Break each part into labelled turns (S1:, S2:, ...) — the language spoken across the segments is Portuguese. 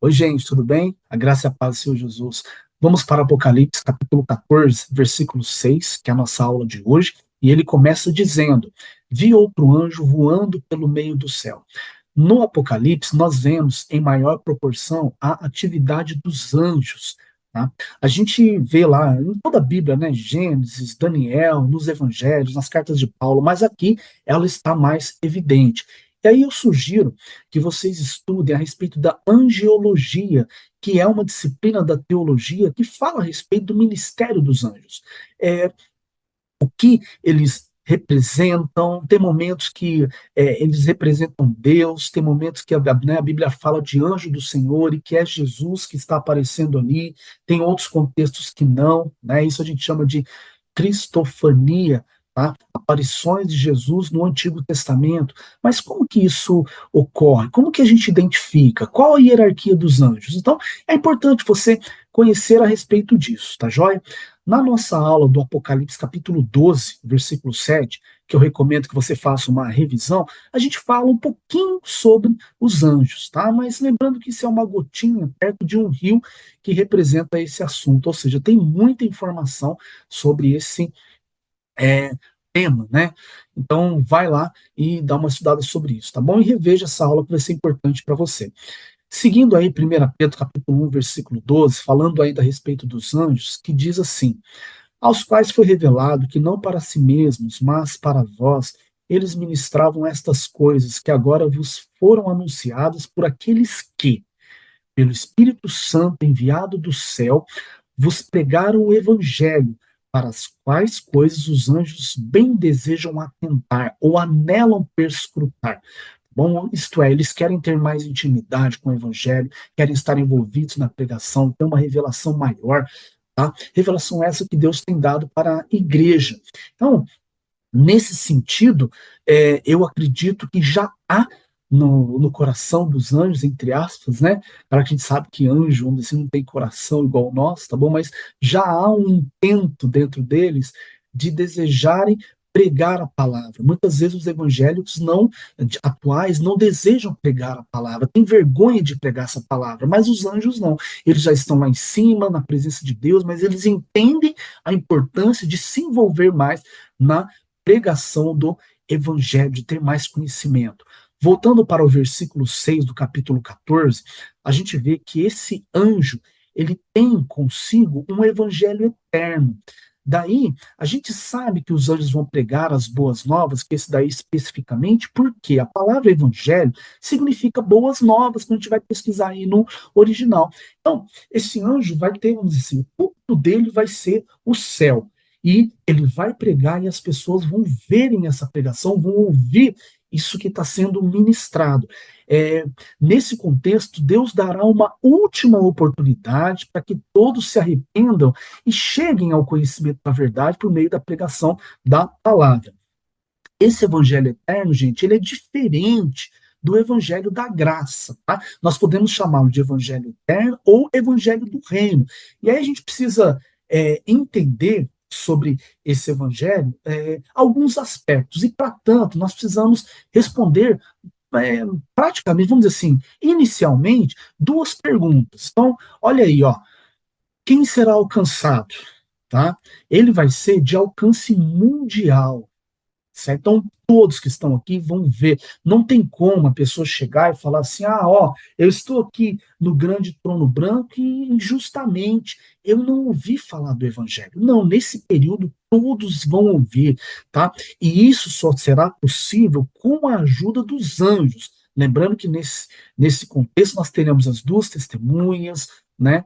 S1: Oi, gente, tudo bem? A graça e a paz do Senhor Jesus. Vamos para Apocalipse, capítulo 14, versículo 6, que é a nossa aula de hoje, e ele começa dizendo: Vi outro anjo voando pelo meio do céu. No Apocalipse, nós vemos em maior proporção a atividade dos anjos. Tá? A gente vê lá em toda a Bíblia, né? Gênesis, Daniel, nos Evangelhos, nas cartas de Paulo, mas aqui ela está mais evidente. E aí eu sugiro que vocês estudem a respeito da angiologia, que é uma disciplina da teologia que fala a respeito do ministério dos anjos. É, o que eles representam, tem momentos que eles representam Deus, tem momentos que a Bíblia fala de anjo do Senhor e que é Jesus que está aparecendo ali, tem outros contextos que não, né? Isso a gente chama de cristofania, tá? Aparições de Jesus no Antigo Testamento. Mas como que isso ocorre? Como que a gente identifica? Qual a hierarquia dos anjos? Então, é importante você conhecer a respeito disso, tá joia? Na nossa aula do Apocalipse, capítulo 12, versículo 7, que eu recomendo que você faça uma revisão, a gente fala um pouquinho sobre os anjos, tá? Mas lembrando que isso é uma gotinha perto de um rio que representa esse assunto, ou seja, tem muita informação sobre esse é, tema, né? Então, vai lá e dá uma estudada sobre isso, tá bom? E reveja essa aula que vai ser importante para você. Seguindo aí 1 Pedro capítulo 1, versículo 12, falando ainda a respeito dos anjos, que diz assim: aos quais foi revelado que não para si mesmos, mas para vós, eles ministravam estas coisas que agora vos foram anunciadas por aqueles que, pelo Espírito Santo enviado do céu, vos pregaram o evangelho, para as quais coisas os anjos bem desejam atentar ou anelam perscrutar. Bom, isto é, eles querem ter mais intimidade com o evangelho, querem estar envolvidos na pregação, ter uma revelação maior, tá? Revelação essa que Deus tem dado para a igreja. Então, nesse sentido, eu acredito que já há no coração dos anjos, entre aspas, né? Para que a gente sabe que anjo, vamos dizer assim, não tem coração igual o nosso, tá bom? Mas já há um intento dentro deles de desejarem pregar a palavra. Muitas vezes os evangélicos não atuais não desejam pregar a palavra, têm vergonha de pregar essa palavra, mas os anjos não. Eles já estão lá em cima, na presença de Deus, mas eles entendem a importância de se envolver mais na pregação do evangelho, de ter mais conhecimento. Voltando para o versículo 6 do capítulo 14, a gente vê que esse anjo, ele tem consigo um evangelho eterno. Daí, a gente sabe que os anjos vão pregar as boas novas, que esse daí especificamente, porque a palavra evangelho significa boas novas, quando a gente vai pesquisar aí no original. Então, esse anjo vai ter, vamos dizer assim, o culto dele vai ser o céu. E ele vai pregar e as pessoas vão verem essa pregação, vão ouvir isso que está sendo ministrado. É, nesse contexto, Deus dará uma última oportunidade para que todos se arrependam e cheguem ao conhecimento da verdade por meio da pregação da palavra. Esse evangelho eterno, gente, ele é diferente do evangelho da graça, tá? Nós podemos chamá-lo de evangelho eterno ou evangelho do reino. E aí a gente precisa entender sobre esse evangelho alguns aspectos. E, para tanto, nós precisamos responder praticamente, vamos dizer assim, inicialmente, duas perguntas. Então, olha aí, ó, quem será alcançado? Tá? Ele vai ser de alcance mundial. Certo? Então, todos que estão aqui vão ver. Não tem como a pessoa chegar e falar assim: ah, ó, eu estou aqui no grande trono branco e injustamente eu não ouvi falar do evangelho. Não, nesse período todos vão ouvir, tá? E isso só será possível com a ajuda dos anjos. Lembrando que nesse contexto nós teremos as duas testemunhas, né?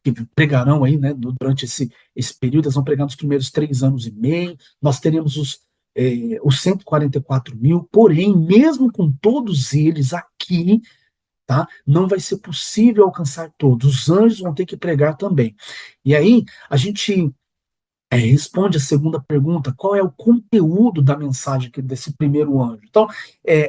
S1: Que pregarão aí, né, durante esse período, eles vão pregar nos primeiros 3 anos e meio, nós teremos os 144 mil, porém, mesmo com todos eles aqui, tá, não vai ser possível alcançar todos, os anjos vão ter que pregar também. E aí, a gente responde a segunda pergunta: qual é o conteúdo da mensagem desse primeiro anjo? Então,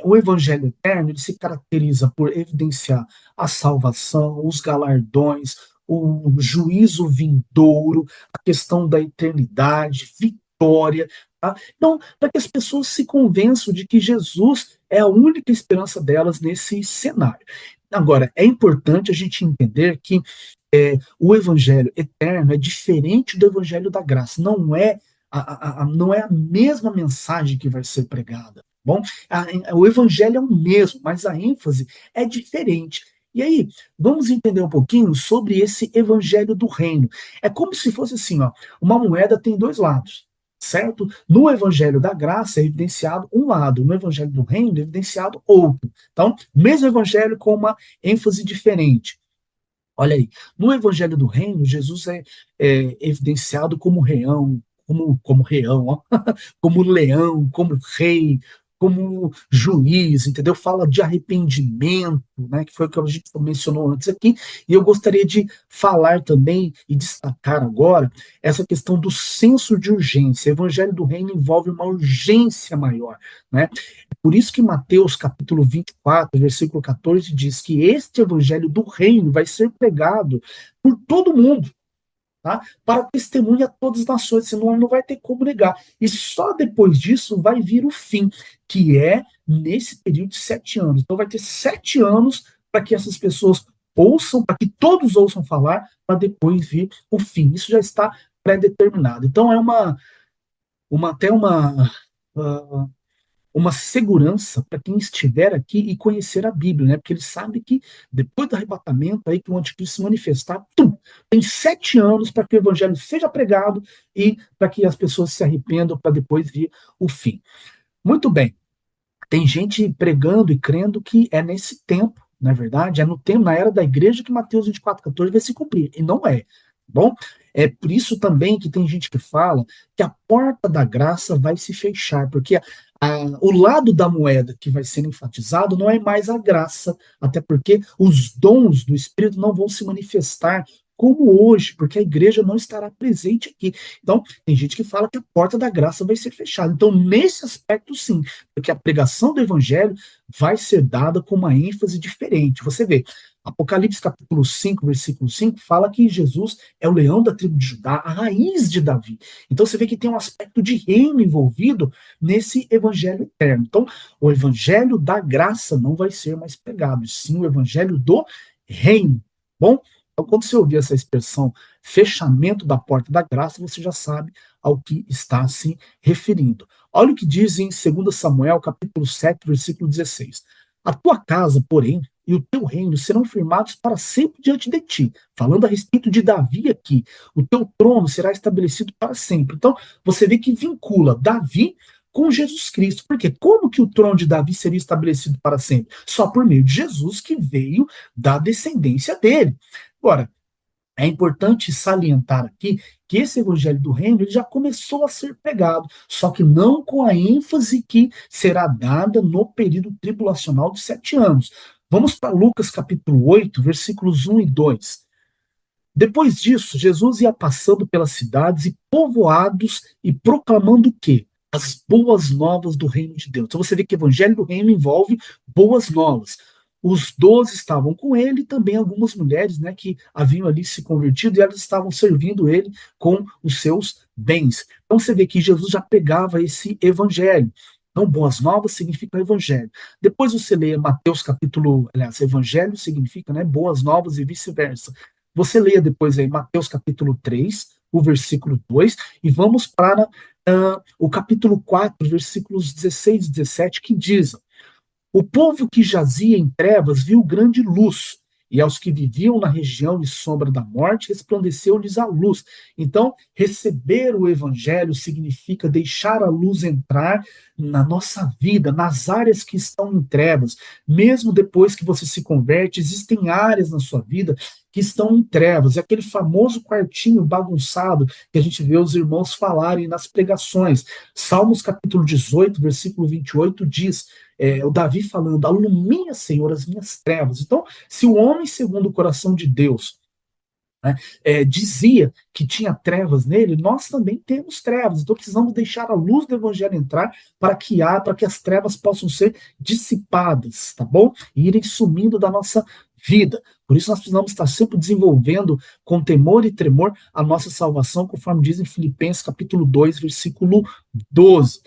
S1: o Evangelho Eterno ele se caracteriza por evidenciar a salvação, os galardões, o juízo vindouro, a questão da eternidade, vitória. Tá? Então, para que as pessoas se convençam de que Jesus é a única esperança delas nesse cenário. Agora, é importante a gente entender que o evangelho eterno é diferente do evangelho da graça. Não é a mesma mensagem que vai ser pregada. Bom, o evangelho é o mesmo, mas a ênfase é diferente. E aí, vamos entender um pouquinho sobre esse evangelho do reino. É como se fosse assim, ó, uma moeda tem dois lados, certo? No evangelho da graça é evidenciado um lado, no evangelho do reino é evidenciado outro. Então, mesmo evangelho com uma ênfase diferente. Olha aí, no Evangelho do Reino, Jesus é evidenciado como reão, como reão, ó, como leão, como rei, como juiz, entendeu? Fala de arrependimento, né, que foi o que a gente mencionou antes aqui, e eu gostaria de falar também e destacar agora essa questão do senso de urgência. O Evangelho do Reino envolve uma urgência maior, né? Por isso que Mateus capítulo 24, versículo 14 diz que este evangelho do reino vai ser pregado por todo mundo, tá? Para testemunha a todas as nações, senão não vai ter como negar. E só depois disso vai vir o fim, que é nesse período de 7 anos. Então vai ter 7 anos para que essas pessoas ouçam, para que todos ouçam falar, para depois vir o fim. Isso já está pré-determinado. Então é até uh, uma segurança para quem estiver aqui e conhecer a Bíblia, né? Porque ele sabe que depois do arrebatamento, aí que o anticristo se manifestar, tem 7 anos para que o evangelho seja pregado e para que as pessoas se arrependam para depois vir o fim. Muito bem. Tem gente pregando e crendo que é nesse tempo, na verdade, é no tempo, na era da igreja que Mateus 24:14 vai se cumprir. E não é. Bom, é por isso também que tem gente que fala que a porta da graça vai se fechar, porque o lado da moeda que vai ser enfatizado não é mais a graça, até porque os dons do Espírito não vão se manifestar como hoje, porque a igreja não estará presente aqui. Então, tem gente que fala que a porta da graça vai ser fechada. Então, nesse aspecto, sim, porque a pregação do evangelho vai ser dada com uma ênfase diferente. Você vê, Apocalipse capítulo 5, versículo 5, fala que Jesus é o leão da tribo de Judá, a raiz de Davi. Então você vê que tem um aspecto de reino envolvido nesse evangelho eterno. Então, o evangelho da graça não vai ser mais pregado, e sim o evangelho do reino. Bom, então quando você ouvir essa expressão fechamento da porta da graça, você já sabe ao que está se referindo. Olha o que diz em 2 Samuel, capítulo 7, versículo 16. A tua casa, porém, e o teu reino serão firmados para sempre diante de ti. Falando a respeito de Davi aqui, o teu trono será estabelecido para sempre. Então, você vê que vincula Davi com Jesus Cristo. Porque como que o trono de Davi seria estabelecido para sempre? Só por meio de Jesus, que veio da descendência dele. Agora, é importante salientar aqui que esse evangelho do reino ele já começou a ser pregado, só que não com a ênfase que será dada no período tribulacional de 7 anos. Vamos para Lucas capítulo 8, versículos 1 e 2. Depois disso, Jesus ia passando pelas cidades e povoados e proclamando o quê? As boas novas do reino de Deus. Então você vê que o evangelho do reino envolve boas novas. Os 12 estavam com ele e também algumas mulheres, né, que haviam ali se convertido e elas estavam servindo ele com os seus bens. Então você vê que Jesus já pegava esse evangelho. Então, boas novas significa evangelho. Depois você lê Mateus capítulo, aliás, evangelho significa, né, boas novas e vice-versa. Você leia depois aí Mateus capítulo 3, o versículo 2, e vamos para o capítulo 4, versículos 16 e 17, que diz: o povo que jazia em trevas viu grande luz, e aos que viviam na região de sombra da morte resplandeceu-lhes a luz. Então, receber o evangelho significa deixar a luz entrar na nossa vida, nas áreas que estão em trevas. Mesmo depois que você se converte, existem áreas na sua vida que estão em trevas. É aquele famoso quartinho bagunçado que a gente vê os irmãos falarem nas pregações. Salmos capítulo 18, versículo 28 diz: o Davi falando, alumia, Senhor, as minhas trevas. Então, se o homem segundo o coração de Deus, né, dizia que tinha trevas nele, nós também temos trevas. Então precisamos deixar a luz do evangelho entrar para que as trevas possam ser dissipadas, tá bom? E irem sumindo da nossa vida. Por isso nós precisamos estar sempre desenvolvendo com temor e tremor a nossa salvação, conforme diz em Filipenses capítulo 2, versículo 12.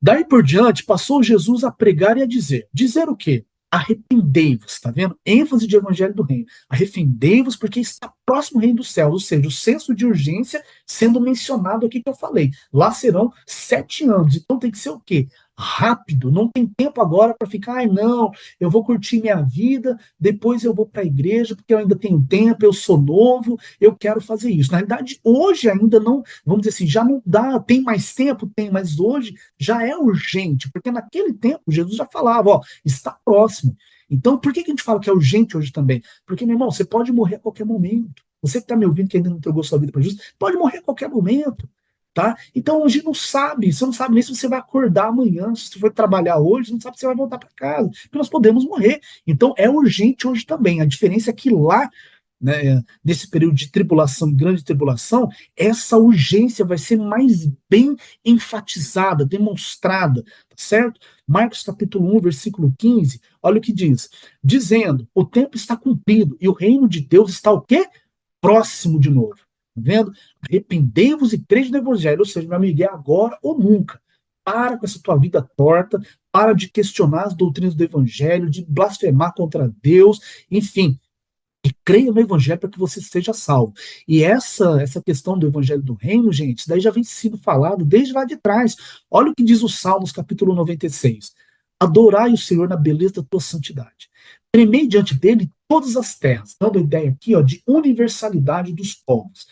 S1: Daí por diante, passou Jesus a pregar e a dizer. Dizer o quê? arrependei-vos, tá vendo? ênfase de evangelho do reino. Arrependei-vos porque está próximo o reino dos céus, ou seja, o senso de urgência sendo mencionado aqui que eu falei. Lá serão 7 anos, então tem que ser o quê? Rápido, não tem tempo agora para ficar, ai não, eu vou curtir minha vida, depois eu vou para a igreja, porque eu ainda tenho tempo, eu sou novo, eu quero fazer isso. Na realidade, hoje ainda não, vamos dizer assim, já não dá, tem mais tempo, tem, mas hoje já é urgente, porque naquele tempo Jesus já falava, ó, está próximo. Então, por que que a gente fala que é urgente hoje também? Porque, meu irmão, você pode morrer a qualquer momento. Você que está me ouvindo, que ainda não entregou sua vida para Jesus, pode morrer a qualquer momento. Tá? Então hoje não sabe, você não sabe nem se você vai acordar amanhã, se você for trabalhar hoje, você não sabe se você vai voltar para casa, porque nós podemos morrer. Então é urgente hoje também. A diferença é que lá, né, nesse período de tribulação, grande tribulação, essa urgência vai ser mais bem enfatizada, demonstrada, tá certo? Marcos capítulo 1, versículo 15, olha o que diz: dizendo, o tempo está cumprido e o reino de Deus está o quê? Próximo de novo. Tá vendo? Arrependei-vos e crede no evangelho, ou seja, meu amigo, é agora ou nunca. Para com essa tua vida torta, para de questionar as doutrinas do evangelho, de blasfemar contra Deus, enfim, e creia no evangelho para que você seja salvo. E essa questão do evangelho do reino, gente, isso daí já vem sido falado desde lá de trás. Olha o que diz o Salmos, capítulo 96. Adorai o Senhor na beleza da tua santidade. Tremei diante dele todas as terras, dando a ideia aqui, ó, de universalidade dos povos.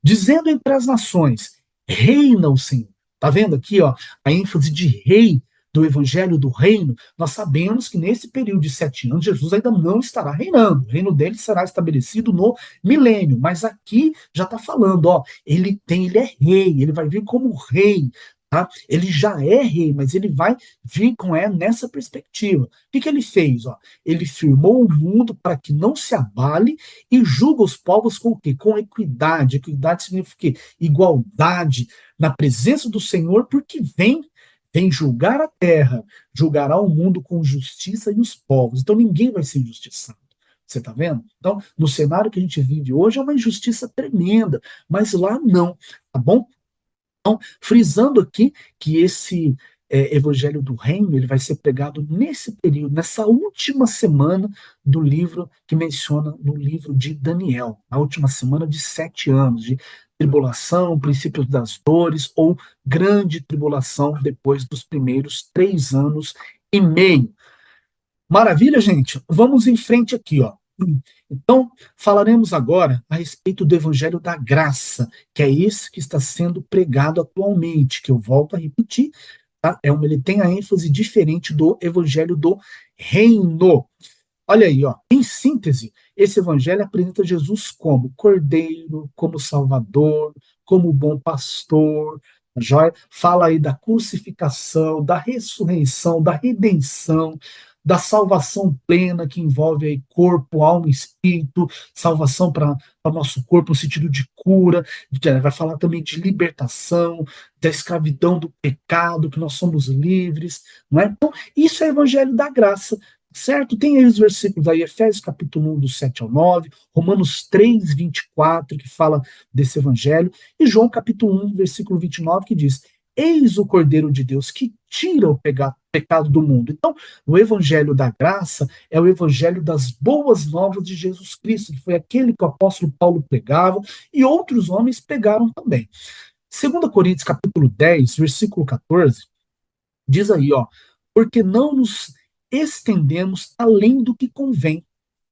S1: Dizendo entre as nações, reina o Senhor. Tá vendo aqui, ó, a ênfase de rei do evangelho do reino? Nós sabemos que nesse período de 7 anos, Jesus ainda não estará reinando. O reino dele será estabelecido no milênio. Mas aqui já está falando, ó, ele é rei, ele vai vir como rei. Tá? Ele já é rei, mas ele vai vir nessa perspectiva. O que ele fez? Ó? Ele firmou o mundo para que não se abale e julga os povos com o quê? Com equidade. Equidade significa o quê? Igualdade na presença do Senhor, porque vem julgar a terra, julgará o mundo com justiça e os povos. Então ninguém vai ser injustiçado. Você está vendo? Então, no cenário que a gente vive hoje é uma injustiça tremenda, mas lá não, tá bom? Então, frisando aqui que esse Evangelho do Reino ele vai ser pregado nesse período, nessa última semana do livro que menciona no livro de Daniel, a última semana de 7 anos de tribulação, princípios das dores ou grande tribulação depois dos primeiros 3 anos e meio. Maravilha, gente? Vamos em frente aqui, ó. Então, falaremos agora a respeito do Evangelho da Graça, que é esse que está sendo pregado atualmente, que eu volto a repetir, tá? Ele tem a ênfase diferente do Evangelho do Reino. Olha aí, ó. Em síntese, esse evangelho apresenta Jesus como Cordeiro, como Salvador, como bom pastor, tá joia? Fala aí da crucificação, da ressurreição, da redenção, da salvação plena que envolve aí corpo, alma e espírito, salvação para o nosso corpo no sentido de cura, vai falar também de libertação, da escravidão do pecado, que nós somos livres, não é? Então, isso é o evangelho da graça, certo? Tem aí os versículos aí, Efésios capítulo 1, do 7 ao 9, Romanos 3, 24, que fala desse evangelho, e João capítulo 1, versículo 29, que diz: Eis o Cordeiro de Deus que tira o pecado do mundo. Então, o evangelho da graça é o evangelho das boas novas de Jesus Cristo, que foi aquele que o apóstolo Paulo pregava e outros homens pregaram também. 2 Coríntios capítulo 10, versículo 14, diz aí, ó, porque não nos estendemos além do que convém,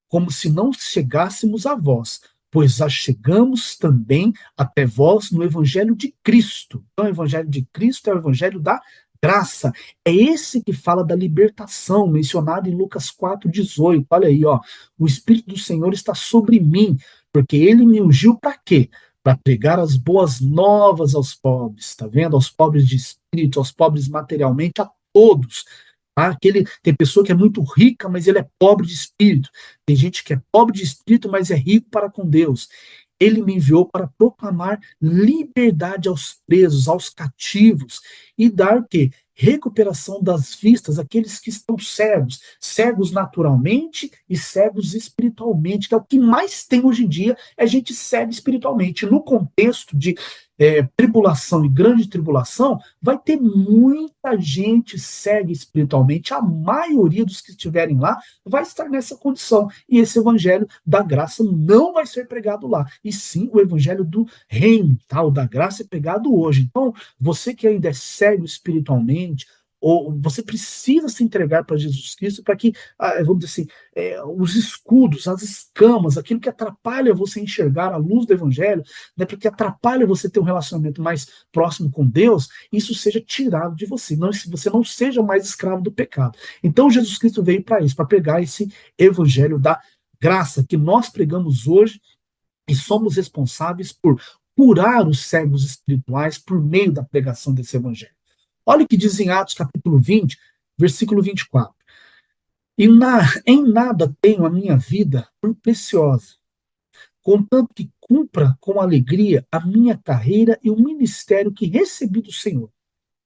S1: como se não chegássemos a vós, pois já chegamos também até vós no evangelho de Cristo. Então, o evangelho de Cristo é o evangelho da graça. É esse que fala da libertação, mencionado em Lucas 4:18. Olha aí, ó, o Espírito do Senhor está sobre mim, porque ele me ungiu para quê? Para pregar as boas novas aos pobres, tá vendo? Aos pobres de espírito, aos pobres materialmente, a todos. Tá? Tem pessoa que é muito rica, mas ele é pobre de espírito. Tem gente que é pobre de espírito, mas é rico para com Deus. Ele me enviou para proclamar liberdade aos presos, aos cativos, e dar o quê? Recuperação das vistas àqueles que estão cegos, cegos naturalmente e cegos espiritualmente, que é o que mais tem hoje em dia, é gente cega espiritualmente. No contexto tribulação e grande tribulação, vai ter muita gente cega espiritualmente. A maioria dos que estiverem lá vai estar nessa condição. E esse evangelho da graça não vai ser pregado lá. E sim o evangelho do reino, tá? O da graça é pregado hoje. Então, você que ainda é cego espiritualmente, ou você precisa se entregar para Jesus Cristo para que, vamos dizer assim, os escudos, as escamas, aquilo que atrapalha você enxergar a luz do Evangelho, né, porque atrapalha você ter um relacionamento mais próximo com Deus, isso seja tirado de você, não, você não seja mais escravo do pecado. Então Jesus Cristo veio para isso, para pregar esse Evangelho da graça que nós pregamos hoje e somos responsáveis por curar os cegos espirituais por meio da pregação desse Evangelho. Olha o que diz em Atos capítulo 20, versículo 24. Em nada tenho a minha vida por preciosa, contanto que cumpra com alegria a minha carreira e o ministério que recebi do Senhor.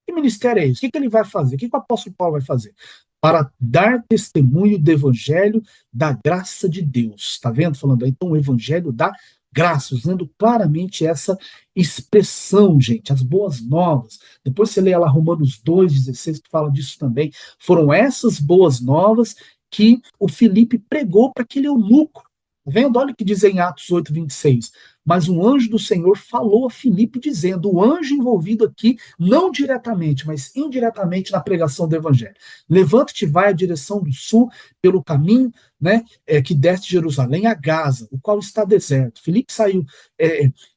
S1: Que ministério é esse? O que ele vai fazer? O que o apóstolo Paulo vai fazer? Para dar testemunho do evangelho da graça de Deus. Está vendo? Falando aí, então, o evangelho da graça, usando claramente essa expressão, gente, as boas novas. Depois você lê lá Romanos 2,16, que fala disso também. Foram essas boas novas que o Filipe pregou para aquele eunuco. Tá vendo? Olha o que diz em Atos 8,26. Mas um anjo do Senhor falou a Filipe, dizendo, o anjo envolvido aqui, não diretamente, mas indiretamente na pregação do evangelho. Levanta-te e vai à direção do sul, pelo caminho, né, que desce de Jerusalém a Gaza, o qual está deserto. Filipe saiu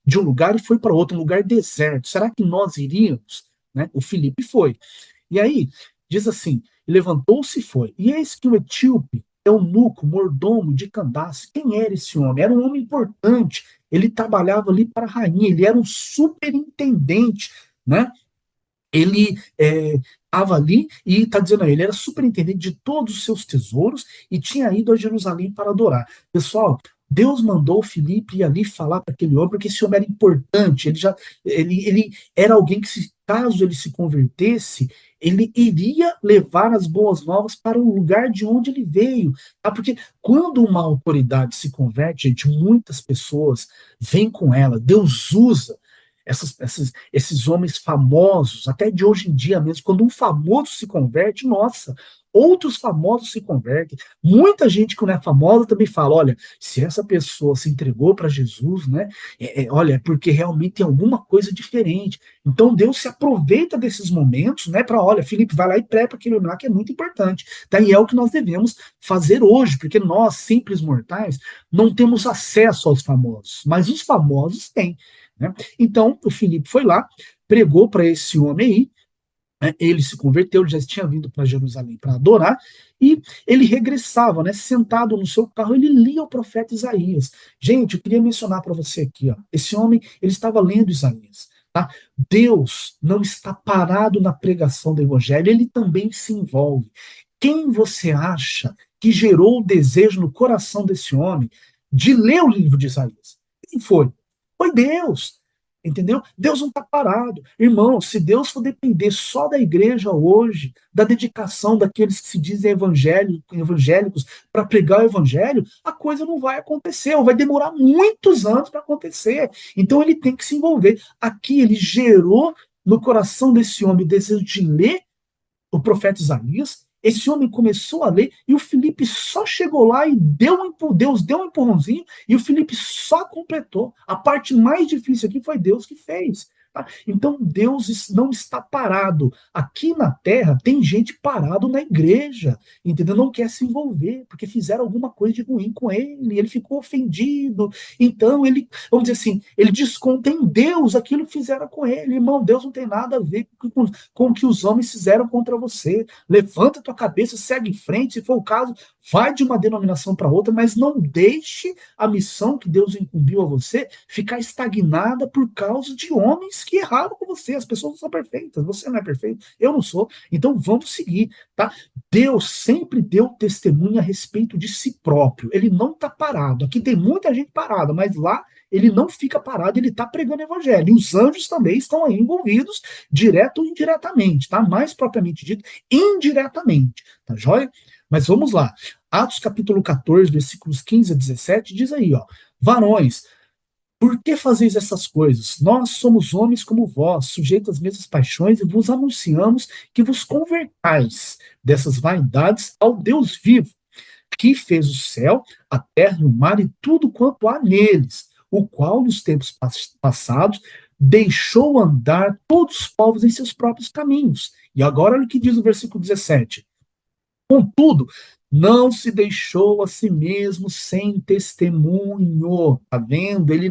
S1: de um lugar e foi para outro, um lugar deserto. Será que nós iríamos? Né? O Filipe foi. E aí, diz assim, levantou-se e foi. E eis que o etíope, eunuco, mordomo de Candace, quem era esse homem? Era um homem importante, ele trabalhava ali para a rainha, ele era um superintendente, né? Ele estava ali e está dizendo aí, ele era superintendente de todos os seus tesouros e tinha ido a Jerusalém para adorar. Pessoal, Deus mandou Filipe ir ali falar para aquele homem, porque esse homem era importante, ele era alguém que, caso ele se convertesse, ele iria levar as boas novas para o lugar de onde ele veio. Tá? Porque quando uma autoridade se converte, gente, muitas pessoas vêm com ela, Deus usa esses homens famosos, até de hoje em dia mesmo, quando um famoso se converte, nossa, outros famosos se convertem. Muita gente que não é famosa também fala, olha, se essa pessoa se entregou para Jesus, né, olha, é porque realmente tem alguma coisa diferente. Então Deus se aproveita desses momentos, né, para, olha, Felipe, vai lá e prega aquele lá que é muito importante. Daí é o que nós devemos fazer hoje, porque nós, simples mortais, não temos acesso aos famosos, mas os famosos têm. Né? Então, o Filipe foi lá, pregou para esse homem aí, né? Ele se converteu, ele já tinha vindo para Jerusalém para adorar, e ele regressava, né, sentado no seu carro, ele lia o profeta Isaías. Gente, eu queria mencionar para você aqui, ó, esse homem, ele estava lendo Isaías. Tá? Deus não está parado na pregação do evangelho, ele também se envolve. Quem você acha que gerou o desejo no coração desse homem de ler o livro de Isaías? Quem foi? Foi Deus. Entendeu? Deus não está parado. Irmão, se Deus for depender só da igreja hoje, da dedicação daqueles que se dizem evangélicos para pregar o evangelho, a coisa não vai acontecer, ou vai demorar muitos anos para acontecer. Então ele tem que se envolver. Aqui ele gerou no coração desse homem o desejo de ler o profeta Isaías. Esse homem começou a ler e o Filipe só chegou lá e Deus deu um empurrãozinho e o Filipe só completou. A parte mais difícil aqui foi Deus que fez. Tá? Então Deus não está parado. Aqui na terra tem gente parado na igreja, entendeu? Não quer se envolver, porque fizeram alguma coisa de ruim com ele ficou ofendido. Então ele, vamos dizer assim, ele desconta em Deus aquilo que fizeram com ele. Irmão, Deus não tem nada a ver com o que os homens fizeram contra você. Levanta a tua cabeça, segue em frente, se for o caso, vai de uma denominação para outra, mas não deixe a missão que Deus incumbiu a você ficar estagnada por causa de homens que erraram com você. As pessoas não são perfeitas, você não é perfeito, eu não sou. Então vamos seguir, tá? Deus sempre deu testemunho a respeito de si próprio. Ele não está parado. Aqui tem muita gente parada, mas lá ele não fica parado, ele está pregando o evangelho. E os anjos também estão aí envolvidos, direto ou indiretamente, tá? Mais propriamente dito, indiretamente, tá joia? Mas vamos lá. Atos capítulo 14, versículos 15 a 17, diz aí, ó, varões, Por que fazeis essas coisas? Nós somos homens como vós, sujeitos às mesmas paixões, e vos anunciamos que vos convertais dessas vaidades ao Deus vivo, que fez o céu, a terra e o mar e tudo quanto há neles, o qual nos tempos passados deixou andar todos os povos em seus próprios caminhos. E agora olha o que diz o versículo 17. Contudo, não se deixou a si mesmo sem testemunho, tá vendo? Ele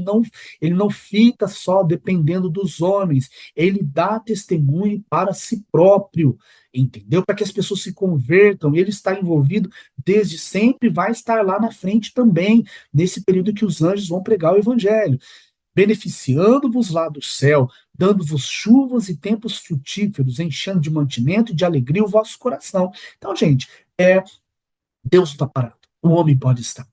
S1: não fica só dependendo dos homens, ele dá testemunho para si próprio, entendeu? Para que as pessoas se convertam, ele está envolvido desde sempre, vai estar lá na frente também, nesse período que os anjos vão pregar o evangelho, beneficiando-vos lá do céu, dando-vos chuvas e tempos frutíferos, enchendo de mantimento e de alegria o vosso coração. Então, gente, Deus não está parado. O homem pode estar.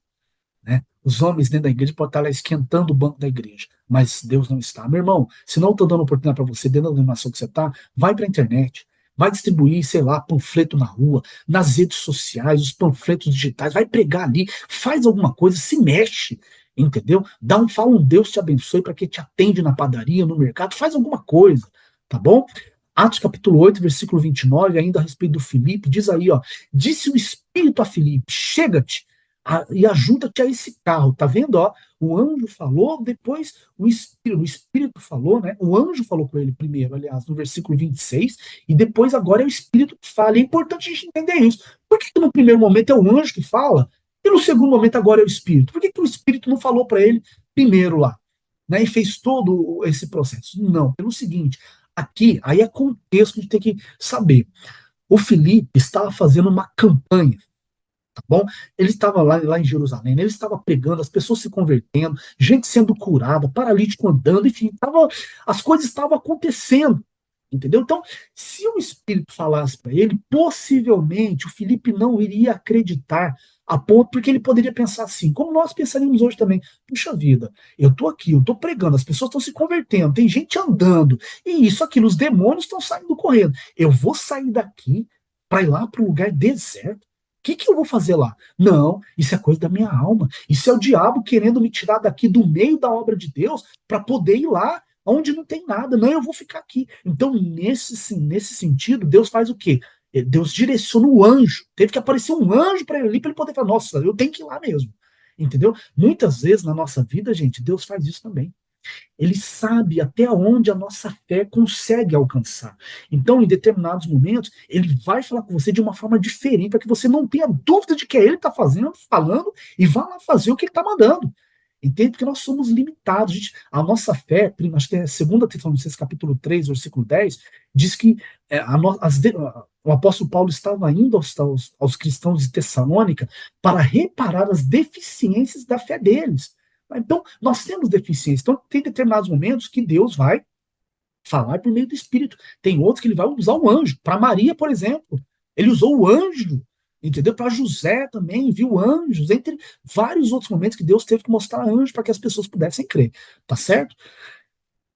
S1: Né? Os homens dentro da igreja podem estar lá esquentando o banco da igreja, mas Deus não está. Meu irmão, se não estou dando oportunidade para você, dentro da denominação que você está, vai para a internet, vai distribuir, sei lá, panfleto na rua, nas redes sociais, os panfletos digitais, vai pregar ali, faz alguma coisa, se mexe, entendeu? Fala um Deus te abençoe para que te atende na padaria, no mercado, faz alguma coisa, tá bom? Atos capítulo 8, versículo 29, ainda a respeito do Filipe, diz aí, ó, disse o Espírito a Filipe, chega-te e ajuda-te a esse carro, tá vendo, ó, o anjo falou, depois o Espírito falou, né, o anjo falou com ele primeiro, aliás, no versículo 26, e depois agora é o Espírito que fala, é importante a gente entender isso, por que no primeiro momento é o anjo que fala, e no segundo momento agora é o Espírito, por que o Espírito não falou para ele primeiro lá, né, e fez todo esse processo? Não, pelo seguinte, aqui, aí é contexto que a gente tem que saber. O Filipe estava fazendo uma campanha, tá bom? Ele estava lá em Jerusalém, ele estava pregando, as pessoas se convertendo, gente sendo curada, paralítico andando, enfim, as coisas estavam acontecendo, entendeu? Então, se o Espírito falasse para ele, possivelmente o Filipe não iria acreditar a ponto, porque ele poderia pensar assim, como nós pensaríamos hoje também, puxa vida, eu estou aqui, eu estou pregando, as pessoas estão se convertendo, tem gente andando, e isso, aquilo, os demônios estão saindo correndo, eu vou sair daqui para ir lá para um lugar deserto, o que eu vou fazer lá? Não, isso é coisa da minha alma. Isso é o diabo querendo me tirar daqui do meio da obra de Deus para poder ir lá onde não tem nada. Não, eu vou ficar aqui. Então, nesse sentido, Deus faz o quê? Deus direciona o anjo. Teve que aparecer um anjo para ele ali, para ele poder falar: nossa, eu tenho que ir lá mesmo. Entendeu? Muitas vezes na nossa vida, gente, Deus faz isso também. Ele sabe até onde a nossa fé consegue alcançar. Então, em determinados momentos, ele vai falar com você de uma forma diferente, para que você não tenha dúvida de que é ele que está fazendo, falando, e vá lá fazer o que ele está mandando. Entende? Porque nós somos limitados. Gente, a nossa fé, acho que é 2 Tessalonicenses capítulo 3, versículo 10, diz que o apóstolo Paulo estava indo aos cristãos de Tessalônica para reparar as deficiências da fé deles. Então, nós temos deficiência. Então, tem determinados momentos que Deus vai falar por meio do Espírito. Tem outros que ele vai usar o anjo. Para Maria, por exemplo, ele usou o anjo. Entendeu? Para José também, viu anjos, entre vários outros momentos que Deus teve que mostrar anjos para que as pessoas pudessem crer. Tá certo?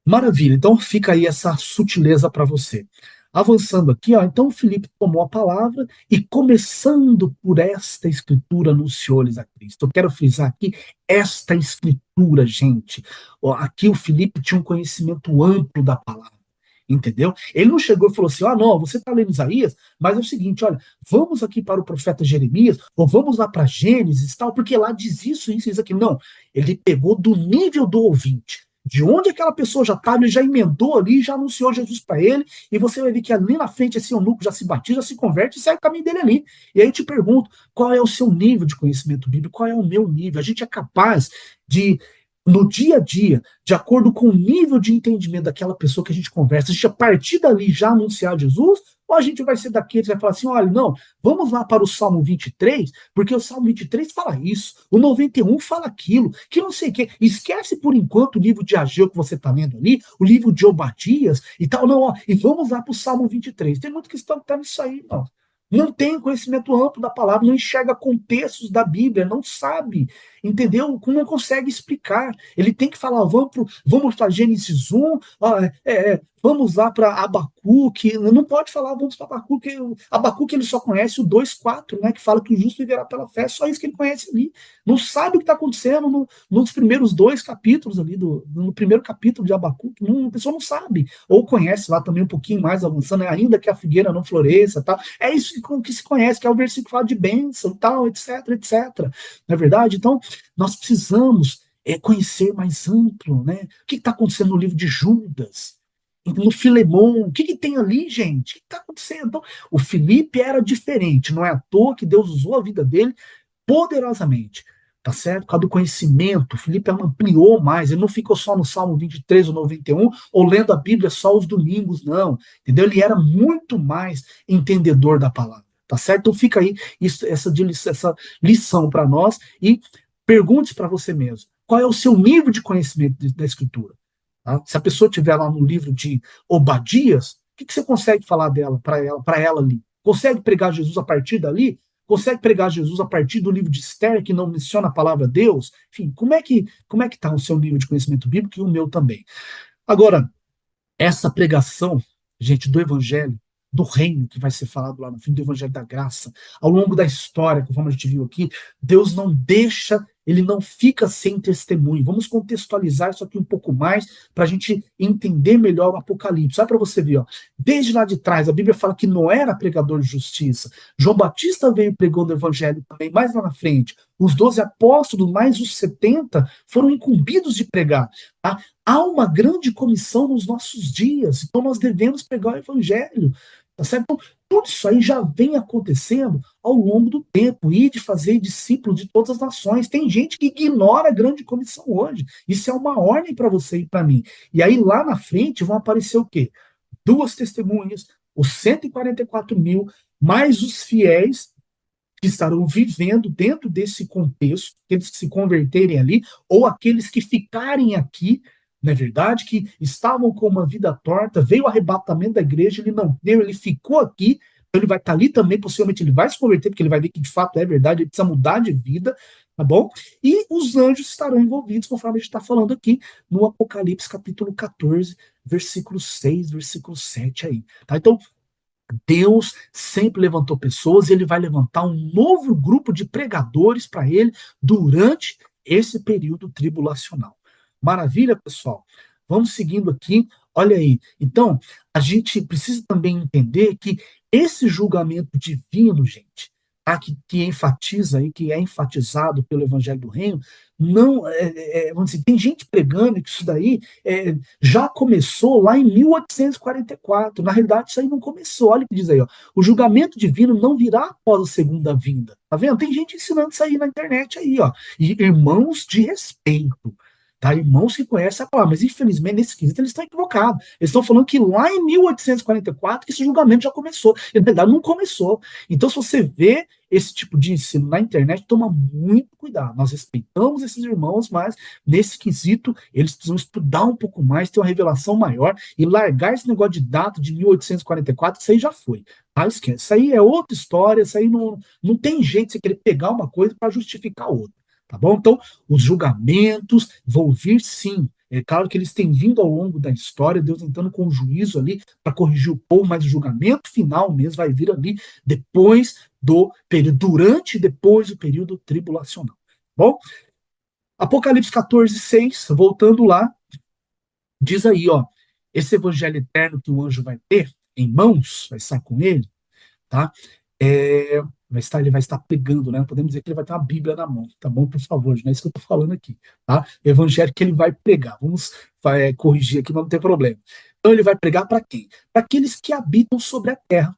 S1: Maravilha. Então, fica aí essa sutileza para você. Avançando aqui, ó, então Filipe tomou a palavra e, começando por esta escritura, anunciou-lhes a Cristo. Eu quero frisar aqui esta escritura, gente. Ó, aqui o Filipe tinha um conhecimento amplo da palavra, entendeu? Ele não chegou e falou assim: ah, não, você está lendo Isaías, mas é o seguinte, olha, vamos aqui para o profeta Jeremias, ou vamos lá para Gênesis e tal, porque lá diz isso, isso aqui. Não, ele pegou do nível do ouvinte. De onde aquela pessoa já estava, ele já emendou ali, já anunciou Jesus para ele, e você vai ver que ali na frente esse eunuco já se batiza, já se converte e segue o caminho dele ali. E aí eu te pergunto, qual é o seu nível de conhecimento bíblico? Qual é o meu nível? A gente é capaz de, no dia a dia, de acordo com o nível de entendimento daquela pessoa que a gente conversa, a gente a partir dali já anunciar Jesus? Ou a gente vai ser daqueles que vai falar assim: olha, não, vamos lá para o Salmo 23, porque o Salmo 23 fala isso, o 91 fala aquilo, que não sei o quê. Esquece por enquanto o livro de Ageu que você está lendo ali, o livro de Obadias e tal, não, ó, e vamos lá para o Salmo 23. Tem muito cristão que está nisso aí, não. Não tem conhecimento amplo da palavra, não enxerga contextos da Bíblia, não sabe, entendeu? Não consegue explicar. Ele tem que falar: vamos para Gênesis 1, ó, vamos lá para Abacuque, não pode falar, vamos para Abacuque, Abacuque ele só conhece o 2:4, né, que fala que o justo viverá pela fé, só isso que ele conhece ali, não sabe o que está acontecendo nos primeiros 2 capítulos ali, no primeiro capítulo de Abacuque, a pessoa não sabe, ou conhece lá também um pouquinho mais avançando, né, ainda que a figueira não floresça, tal, é isso que se conhece, que é o versículo que fala de bênção, tal, etc, etc, não é verdade? Então, nós precisamos conhecer mais amplo, né? O que está acontecendo no livro de Judas? No Filemon, o que tem ali, gente? O que está acontecendo? Então, o Filipe era diferente, não é à toa que Deus usou a vida dele poderosamente, tá certo? Por causa do conhecimento, o Filipe ampliou mais, ele não ficou só no Salmo 23 ou 91, ou lendo a Bíblia só os domingos, não, entendeu? Ele era muito mais entendedor da palavra, tá certo? Então fica aí essa lição para nós e pergunte para você mesmo, qual é o seu nível de conhecimento da Escritura? Tá? Se a pessoa estiver lá no livro de Obadias, o que você consegue falar dela, para ela ali? Consegue pregar Jesus a partir dali? Consegue pregar Jesus a partir do livro de Esther, que não menciona a palavra Deus? Enfim, como é que está o seu nível de conhecimento bíblico e o meu também? Agora, essa pregação, gente, do evangelho, do reino, que vai ser falado lá no fim do evangelho da graça, ao longo da história, conforme a gente viu aqui, Deus não deixa, ele não fica sem testemunho. Vamos contextualizar isso aqui um pouco mais para a gente entender melhor o Apocalipse. Só para você ver, ó, desde lá de trás, a Bíblia fala que Noé era pregador de justiça, João Batista veio pregando o evangelho também, mais lá na frente. Os 12 apóstolos, mais os 70, foram incumbidos de pregar. Tá? Há uma grande comissão nos nossos dias, então nós devemos pregar o evangelho, tá certo? Então, tudo isso aí já vem acontecendo ao longo do tempo, e de fazer discípulos de todas as nações. Tem gente que ignora a grande comissão hoje. Isso é uma ordem para você e para mim. E aí lá na frente vão aparecer o quê? 2 testemunhas, os 144 mil, mais os fiéis que estarão vivendo dentro desse contexto, aqueles que se converterem ali, ou aqueles que ficarem aqui, não é verdade? Que estavam com uma vida torta, veio o arrebatamento da igreja, ele não deu, ele ficou aqui, então ele vai estar ali também, possivelmente ele vai se converter, porque ele vai ver que de fato é verdade, ele precisa mudar de vida, tá bom? E os anjos estarão envolvidos, conforme a gente está falando aqui, no Apocalipse capítulo 14, versículo 6, versículo 7 aí, tá? Então, Deus sempre levantou pessoas e ele vai levantar um novo grupo de pregadores para ele durante esse período tribulacional. Maravilha, pessoal? Vamos seguindo aqui. Olha aí. Então, a gente precisa também entender que esse julgamento divino, gente, tá, que enfatiza aí, que é enfatizado pelo Evangelho do Reino, não, vamos dizer, tem gente pregando que isso daí já começou lá em 1844. Na realidade, isso aí não começou. Olha o que diz aí, ó. O julgamento divino não virá após a segunda vinda. Tá vendo? Tem gente ensinando isso aí na internet aí, ó. E irmãos de respeito. Tá? Irmãos que conhecem a palavra, mas infelizmente nesse quesito eles estão equivocados. Eles estão falando que lá em 1844 que esse julgamento já começou. E, na verdade, não começou. Então, se você vê esse tipo de ensino na internet, toma muito cuidado. Nós respeitamos esses irmãos, mas nesse quesito eles precisam estudar um pouco mais, ter uma revelação maior e largar esse negócio de data de 1844, isso aí já foi. Ah, esquece. Isso aí é outra história, isso aí não tem jeito de você querer pegar uma coisa para justificar outra. Tá bom? Então, os julgamentos vão vir sim. É claro que eles têm vindo ao longo da história, Deus entrando com o juízo ali para corrigir o povo, mas o julgamento final mesmo vai vir ali depois do período, durante e depois do período tribulacional. Bom, Apocalipse 14, 6, voltando lá, diz aí, ó, esse evangelho eterno que o anjo vai ter em mãos, vai estar com ele, tá? É, ele vai estar pegando, né? Podemos dizer que ele vai ter uma Bíblia na mão, tá bom? Por favor, não é isso que eu estou falando aqui, tá? Evangelho que ele vai pregar. Vamos corrigir aqui, mas não tem problema. Então ele vai pregar para quem? Para aqueles que habitam sobre a terra.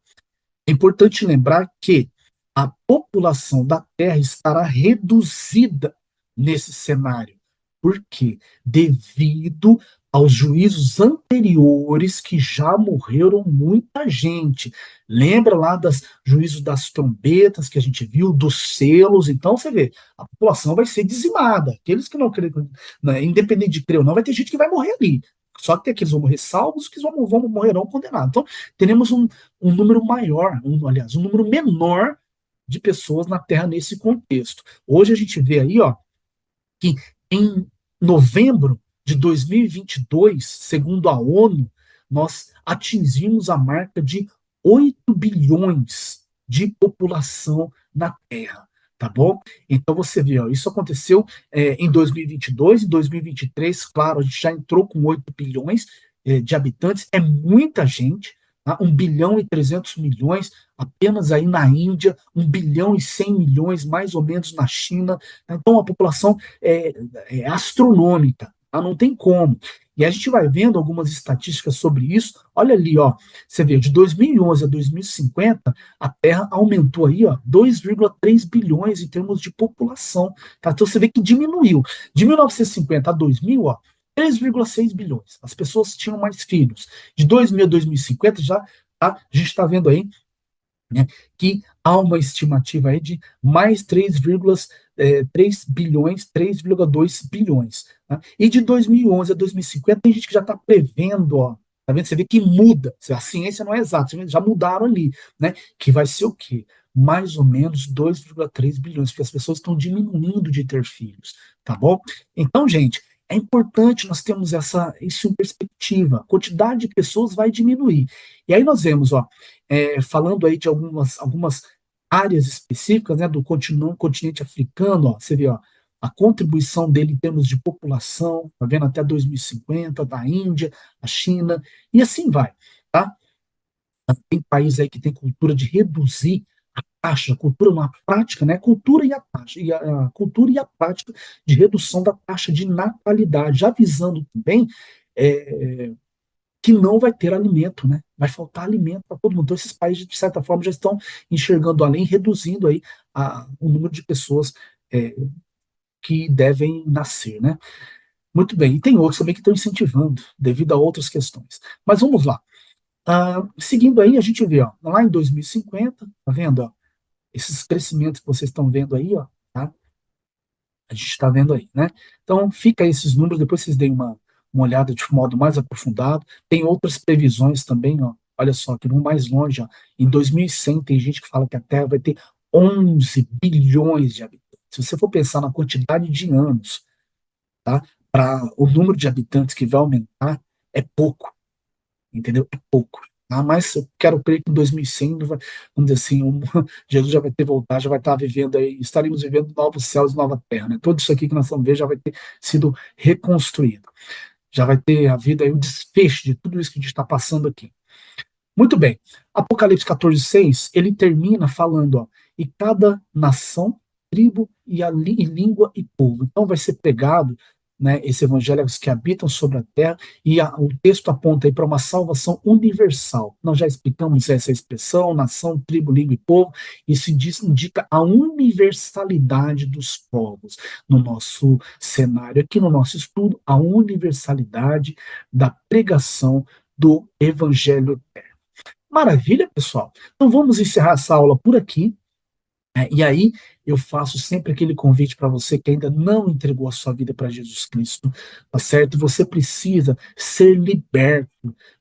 S1: É importante lembrar que a população da Terra estará reduzida nesse cenário. Por quê? Devido aos juízos anteriores que já morreram muita gente. Lembra lá dos juízos das trombetas que a gente viu, dos selos? Então você vê, a população vai ser dizimada. Aqueles que não creem, né, independente de crer ou não, vai ter gente que vai morrer ali. Só que aqueles vão morrer salvos, os que morrerão condenados. Então, teremos um número maior, aliás, um número menor de pessoas na Terra nesse contexto. Hoje a gente vê aí, ó, que em novembro de 2022, segundo a ONU, nós atingimos a marca de 8 bilhões de população na Terra, tá bom? Então você vê, ó, isso aconteceu em 2022, em 2023, claro, a gente já entrou com 8 bilhões de habitantes, é muita gente, tá? 1 bilhão e 300 milhões apenas aí na Índia, 1 bilhão e 100 milhões mais ou menos na China, tá? Então a população é astronômica, tá? Não tem como. E a gente vai vendo algumas estatísticas sobre isso. Olha ali, ó, você vê, de 2011 a 2050, a Terra aumentou aí, ó, 2,3 bilhões em termos de população. Tá? Então você vê que diminuiu. De 1950 a 2000, ó, 3,6 bilhões. As pessoas tinham mais filhos. De 2000 a 2050 já tá, a gente está vendo aí, né, que há uma estimativa aí de mais 3,3 bilhões, 3,2 bilhões. Tá? E de 2011 a 2050 tem gente que já está prevendo, ó, tá vendo? Você vê que muda, a ciência não é exata, já mudaram ali, né? Que vai ser o quê? Mais ou menos 2,3 bilhões, porque as pessoas estão diminuindo de ter filhos, tá bom? Então, gente, é importante nós termos isso em perspectiva. A quantidade de pessoas vai diminuir. E aí nós vemos, ó, falando aí de algumas áreas específicas, né, do continente africano, ó, você vê, ó, a contribuição dele em termos de população, tá vendo, até 2050, da Índia, a China, e assim vai, tá? Tem país aí que tem cultura de reduzir a taxa, cultura na prática, né? Cultura e a taxa, a cultura e a prática de redução da taxa de natalidade, já visando também é, que não vai ter alimento, né? Vai faltar alimento para todo mundo. Então, esses países, de certa forma, já estão enxergando além, reduzindo aí o número de pessoas é, que devem nascer, né? Muito bem. E tem outros também que estão incentivando, devido a outras questões. Mas vamos lá. Seguindo aí, a gente vê, ó, lá em 2050, tá vendo, ó, esses crescimentos que vocês estão vendo aí, ó, tá? A gente está vendo aí, né? Então, fica aí esses números, depois vocês deem uma olhada de modo mais aprofundado. Tem outras previsões também, ó. Olha só, que vão mais longe, ó. Em 2100 tem gente que fala que a Terra vai ter 11 bilhões de habitantes. Se você for pensar na quantidade de anos, tá? Para o número de habitantes que vai aumentar, é pouco, entendeu? É pouco. Mas eu quero crer que em 2100, vamos dizer assim, Jesus já vai ter voltado, já vai estar vivendo aí, estaremos vivendo novos céus e nova terra, né? Tudo isso aqui que nós vamos ver já vai ter sido reconstruído. Já vai ter havido aí o desfecho de tudo isso que a gente está passando aqui. Muito bem. Apocalipse 14:6, ele termina falando, ó, e cada nação, tribo e língua e povo. Então vai ser pregado, né, esse evangelho aos que habitam sobre a terra, e o texto aponta aí para uma salvação universal. Nós já explicamos essa expressão, nação, tribo, língua e povo. Isso indica a universalidade dos povos no nosso cenário, aqui no nosso estudo, a universalidade da pregação do evangelho. Maravilha, pessoal. Então vamos encerrar essa aula por aqui. E aí eu faço sempre aquele convite para você que ainda não entregou a sua vida para Jesus Cristo, tá certo? Você precisa ser liberto.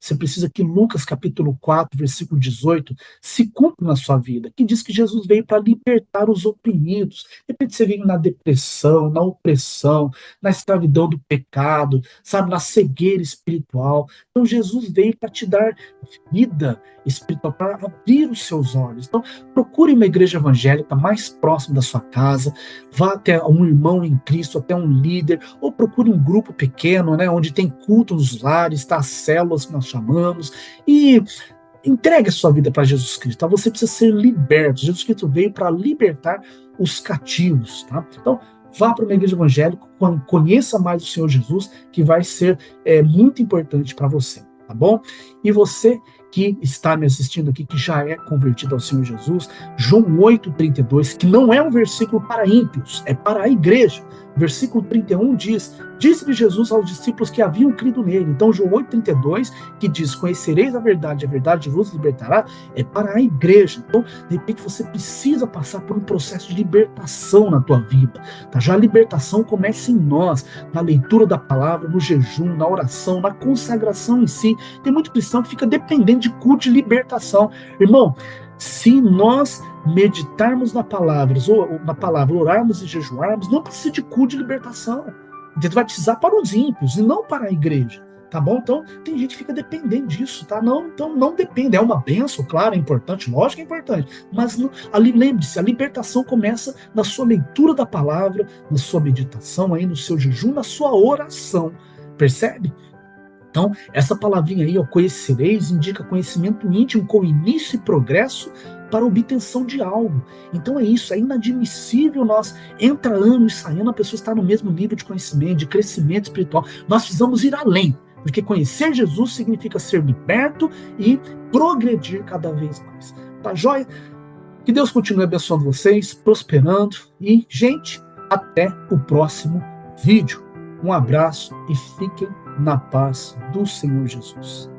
S1: Você precisa que Lucas capítulo 4, versículo 18, se cumpra na sua vida, que diz que Jesus veio para libertar os oprimidos. De repente você veio na depressão, na opressão, na escravidão do pecado, sabe, na cegueira espiritual. Então Jesus veio para te dar vida espiritual, para abrir os seus olhos. Então procure uma igreja evangélica mais próxima da sua casa, vá até um irmão em Cristo, até um líder, ou procure um grupo pequeno, né, onde tem culto nos lares, tá, as células que nós chamamos, e entregue a sua vida para Jesus Cristo, tá? Você precisa ser liberto. Jesus Cristo veio para libertar os cativos, tá? Então, vá para uma igreja evangélica, conheça mais o Senhor Jesus, que vai ser muito importante para você, tá bom? E você que está me assistindo aqui, que já é convertido ao Senhor Jesus, João 8,32, que não é um versículo para ímpios, é para a igreja. Versículo 31 diz: disse-lhe Jesus aos discípulos que haviam crido nele. Então, João 8,32, que diz: conhecereis a verdade vos libertará, é para a igreja. Então, de repente, você precisa passar por um processo de libertação na tua vida. Tá? Já a libertação começa em nós, na leitura da palavra, no jejum, na oração, na consagração em si. Tem muito cristão que fica dependendo de culto de libertação. Irmão, se nós meditarmos na palavra, orarmos e jejuarmos, não precisa de culto de libertação. Ele vai precisar para os ímpios e não para a igreja. tá bom? Então, tem gente que fica dependendo disso, tá? Não, então não depende, é uma benção, claro, é importante, lógico que é importante, mas ali lembre-se, a libertação começa na sua leitura da palavra, na sua meditação, aí no seu jejum, na sua oração, percebe? Então, essa palavrinha aí, ó, conhecereis, indica conhecimento íntimo com início e progresso para a obtenção de algo. Então é isso, é inadmissível nós, entra ano e sai ano, a pessoa está no mesmo nível de conhecimento, de crescimento espiritual. Nós precisamos ir além, porque conhecer Jesus significa ser liberto e progredir cada vez mais. Tá joia? Que Deus continue abençoando vocês, prosperando e, gente, até o próximo vídeo. Um abraço e fiquem na paz do Senhor Jesus.